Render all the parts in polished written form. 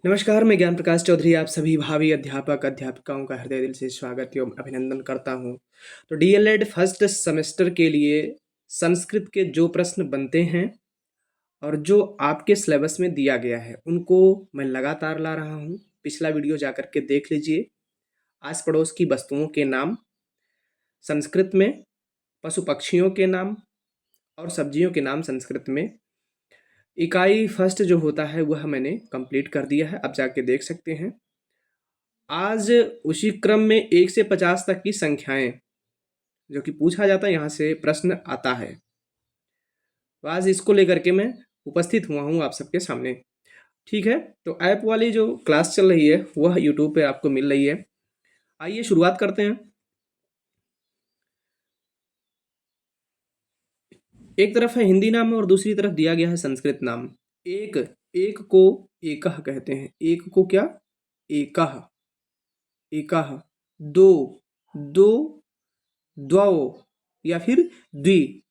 नमस्कार, मैं ज्ञान प्रकाश चौधरी आप सभी भावी अध्यापक अध्यापिकाओं का हृदय दिल से स्वागत एवं अभिनंदन करता हूं। तो डीएलएड फर्स्ट सेमेस्टर के लिए संस्कृत के जो प्रश्न बनते हैं और जो आपके सिलेबस में दिया गया है उनको मैं लगातार ला रहा हूं। पिछला वीडियो जाकर के देख लीजिए। आस पड़ोस की वस्तुओं के नाम संस्कृत में, पशु पक्षियों के नाम और सब्जियों के नाम संस्कृत में। इकाई फर्स्ट जो होता है वह मैंने कंप्लीट कर दिया है, आप जाके देख सकते हैं। आज उसी क्रम में 1 से 50 तक की संख्याएं जो कि पूछा जाता है, यहाँ से प्रश्न आता है। तो आज इसको लेकर के मैं उपस्थित हुआ हूँ आप सबके सामने। ठीक है, तो ऐप वाली जो क्लास चल रही है वह यूट्यूब पे आपको मिल रही है। आइए शुरुआत करते हैं। एक तरफ है हिंदी नाम और दूसरी तरफ दिया गया है संस्कृत नाम। एक एक को एकह कहते हैं। एक को क्या? एकह। एकह। दो दो द्वौ या फिर द्वि।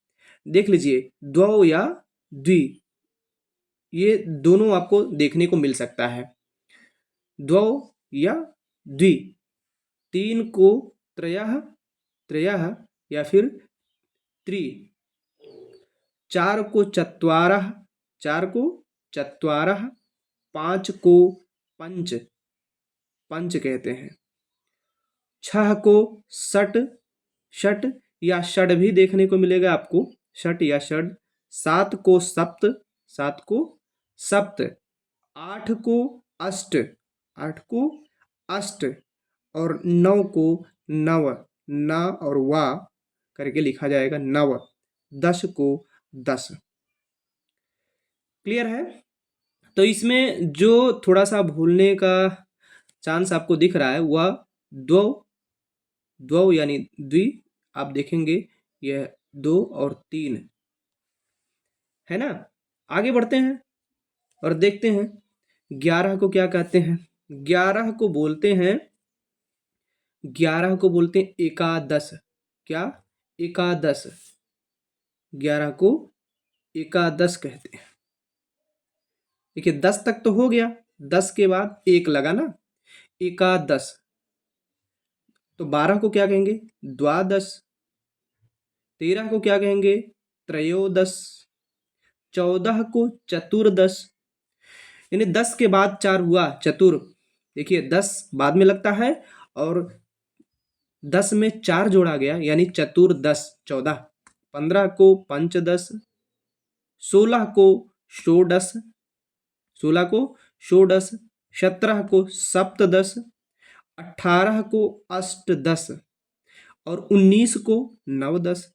देख लीजिए, द्वौ या द्वि, ये दोनों आपको देखने को मिल सकता है। द्वौ या द्वि। तीन को त्रयः त्रयः या फिर त्रि। चार को चत्वारः चार को चत्वारः। पांच को पंच पंच कहते हैं। छह को षट षट या षड भी देखने को मिलेगा आपको, षट या षड। सात को सप्त सात को सप्त। आठ को अष्ट आठ को अष्ट। और नौ को नव, न और वा करके लिखा जाएगा नव। 10 को 10। क्लियर है? तो इसमें जो थोड़ा सा भूलने का चांस आपको दिख रहा है वह द्वौ द्वौ यानी द्वि। आप देखेंगे यह 2 और 3 है ना। आगे बढ़ते हैं और देखते हैं 11 को क्या कहते हैं। 11 को बोलते हैं 11 को बोलते हैं एकादश। क्या? एकादश। 11 को एकादश कहते हैं। देखिए 10 तक तो हो गया, 10 के बाद एक लगा ना, एकादश। तो 12 को क्या कहेंगे? द्वादश। 13 को क्या कहेंगे? त्रयोदश। 14 को चतुर्दश। यानी 10 के बाद 4 हुआ चतुर। देखिए 10 बाद में लगता है और 10 में 4 जोड़ा गया यानी चतुर्दश 14। 15 को पंचदश। 16 को षोडश 16 को षोडश। 17 को सप्तदश। 18 को अष्टदश और 19 को नवदश।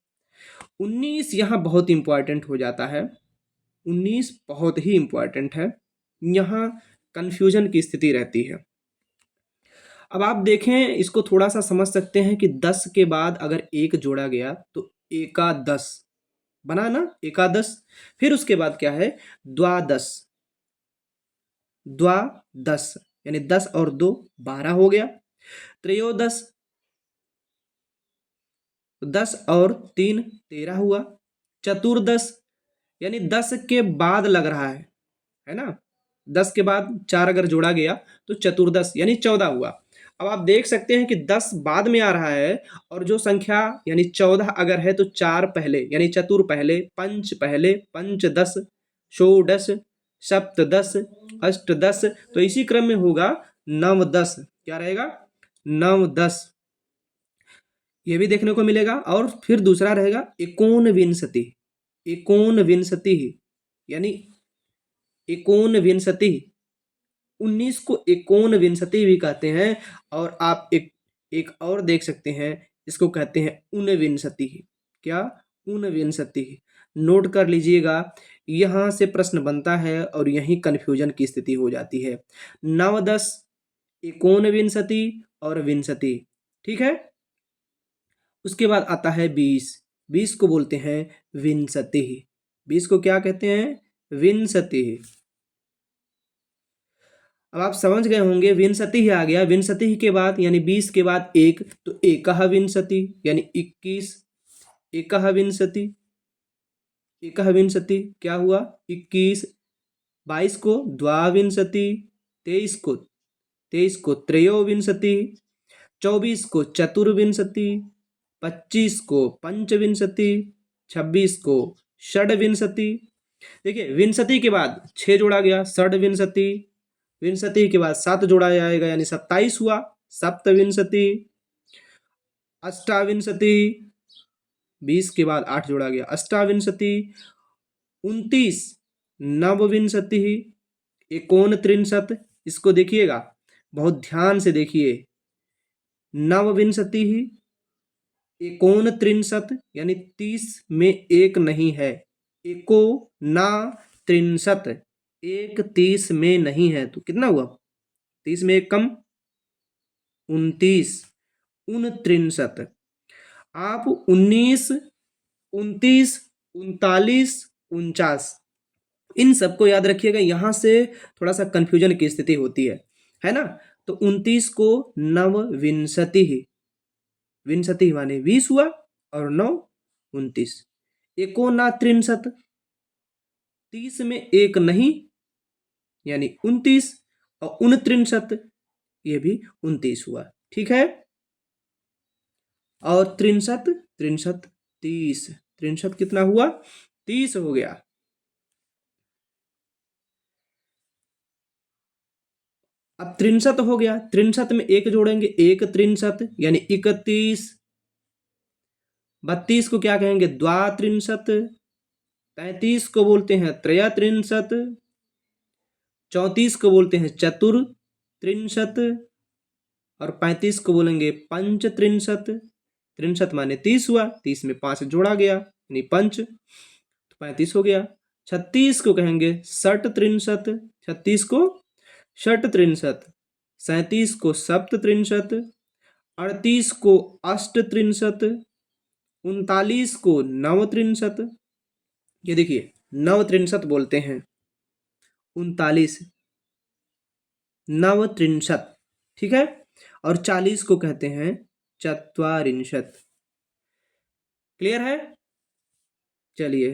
19 यहाँ बहुत इंपॉर्टेंट हो जाता है। 19 बहुत ही इंपॉर्टेंट है, यहाँ कंफ्यूजन की स्थिति रहती है। अब आप देखें, इसको थोड़ा सा समझ सकते हैं कि 10 के बाद अगर एक जोड़ा गया तो एकादश बना ना, एकादश। फिर उसके बाद क्या है? द्वादश। द्वादश यानी 10 और 2 12 हो गया। त्रयोदश, 10 और 3 13 हुआ। चतुर्दश यानी 10 के बाद लग रहा है ना। 10 के बाद 4 अगर जोड़ा गया तो चतुर्दश यानी 14 हुआ। अब आप देख सकते हैं कि 10 बाद में आ रहा है और जो संख्या यानी 14 अगर है तो 4 पहले यानी चतुर पहले, पंच पहले, पंचदश, षोडश, सप्तदश, अष्टदश। तो इसी क्रम में होगा नवदश। क्या रहेगा? नवदश। ये भी देखने को मिलेगा। और फिर दूसरा रहेगा एकोनविंशति। एकोनविंशति यानी एकोनविंशति। 19 को एकोनविंशति भी कहते हैं। और आप एक और देख सकते हैं, इसको कहते हैं ऊनविंशति। क्या? ऊनविंशति। नोट कर लीजिएगा, यहाँ से प्रश्न बनता है और यहीं कन्फ्यूजन की स्थिति हो जाती है। नवदश, एकोनविंशति और विंशति। ठीक है। उसके बाद आता है 20। 20 को बोलते हैं विंशति। 20 को क्या कहते हैं? विंशति। अब आप समझ गए होंगे, विंशति ही आ गया। विंशति के बाद यानी 20 के बाद एक, तो एकह विंशति यानी 21। एकह विंशति। एकह विंशति क्या हुआ? 21। 22 को द्वाविंशति। 23 को त्रयोविंशति, 24 को चतुर्विंशति, 25 को पंचविंशति, 26 को षड्विंशति। देखिए विंशति के बाद 6 जोड़ा गया, षड्विंशति, विंशति के बाद 7 जोड़ा जाएगा यानी 27 हुआ, सप्तविंशति, अष्टाविंशति, 20 के बाद 8 जोड़ा गया, अष्टाविंशति, 29, नवविंशति, 39। इसको देखिएगा, बहुत ध्यान से देखिए, नवविंशति, 39 यानी 30 में एक नहीं है, एको ना त्रिंशत, एक 30 में नहीं है, तो कितना हुआ, 30 में एक कम, 29, 39। आप 19, 29, 39, 49 इन सबको याद रखिएगा, यहाँ से थोड़ा सा कंफ्यूजन की स्थिति होती है ना। तो 29 को नवविंशति, विंशति माने 20 हुआ और 9 29, एकोना त्रिंशत, 30 में एक नहीं यानी 29 और 39 ये भी 29 हुआ, ठीक है। और 63, 30, 63 कितना हुआ, 30 हो गया। अब 63 हो गया, 63 में एक जोड़ेंगे, 1 63 यानी 31, 32 को क्या कहेंगे, द्वात्रिंशत, 33 को बोलते हैं त्रयात्रिंशत, 34 को बोलते हैं चतुर्त्रिंशत और 35 को बोलेंगे पंचत्रिंशत। त्रिंशत माने 30 हुआ, 30 में 5 जोड़ा गया यानी पंच, तो 35 हो गया। 36 को कहेंगे षट्त्रिंशत, 36 को षट्त्रिंशत, 37 को सप्तत्रिंशत, 38 को अष्टत्रिंशत, 39 को नवत्रिंशत। ये देखिए नवत्रिंशत बोलते हैं, 39 नवत्रिंशत, ठीक है। और 40 को कहते हैं चत्वारिंशत। क्लियर है। चलिए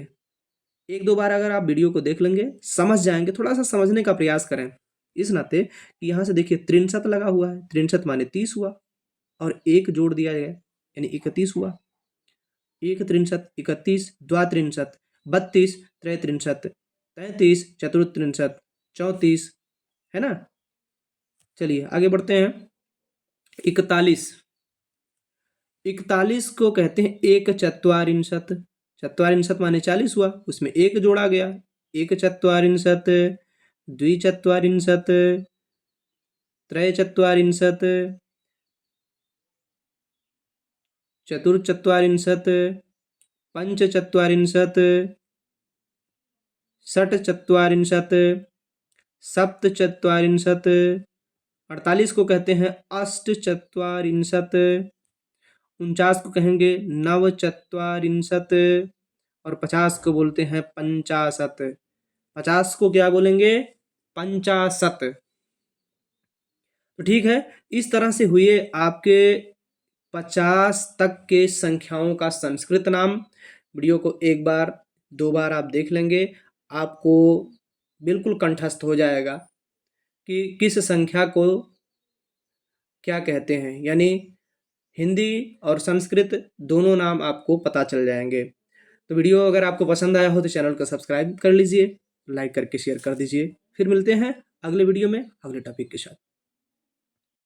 एक दो बार अगर आप वीडियो को देख लेंगे समझ जाएंगे, थोड़ा सा समझने का प्रयास करें इस नाते कि यहाँ से देखिए 63 लगा हुआ है, 63 माने 30 हुआ और एक जोड़ दिया गया यानी 31 हुआ, 1 63, 31, द्वात्रिंशत, 32, त्रैत्रिंशत, 33, चतुर्त्रिंशत, 34, है ना। चलिए आगे बढ़ते हैं। 41, 41 को कहते हैं एक चत्वारिंशत, चत्वारिंशत माने 40 हुआ, उसमें एक जोड़ा गया, एक चत्वारिंशत, द्विचत्वारिंशत, त्रयचत्वारिंशत, चतुर्चत्वारिंशत, पंचचत्वारिंशत, षट्चत्वारिंशत, सप्तचत्वारिंशत। 48 को कहते हैं अष्टचत्वारिंशत, 49 को कहेंगे नवचत्वारिंशत और 50 को बोलते हैं पंचाशत। 50 को क्या बोलेंगे, पंचाशत। तो ठीक है, इस तरह से हुए आपके 50 तक के संख्याओं का संस्कृत नाम। वीडियो को एक बार दो बार आप देख लेंगे, आपको बिल्कुल कंठस्थ हो जाएगा कि किस संख्या को क्या कहते हैं, यानी हिंदी और संस्कृत दोनों नाम आपको पता चल जाएंगे। तो वीडियो अगर आपको पसंद आया हो तो चैनल को सब्सक्राइब कर लीजिए, लाइक करके शेयर कर दीजिए। फिर मिलते हैं अगले वीडियो में अगले टॉपिक के साथ।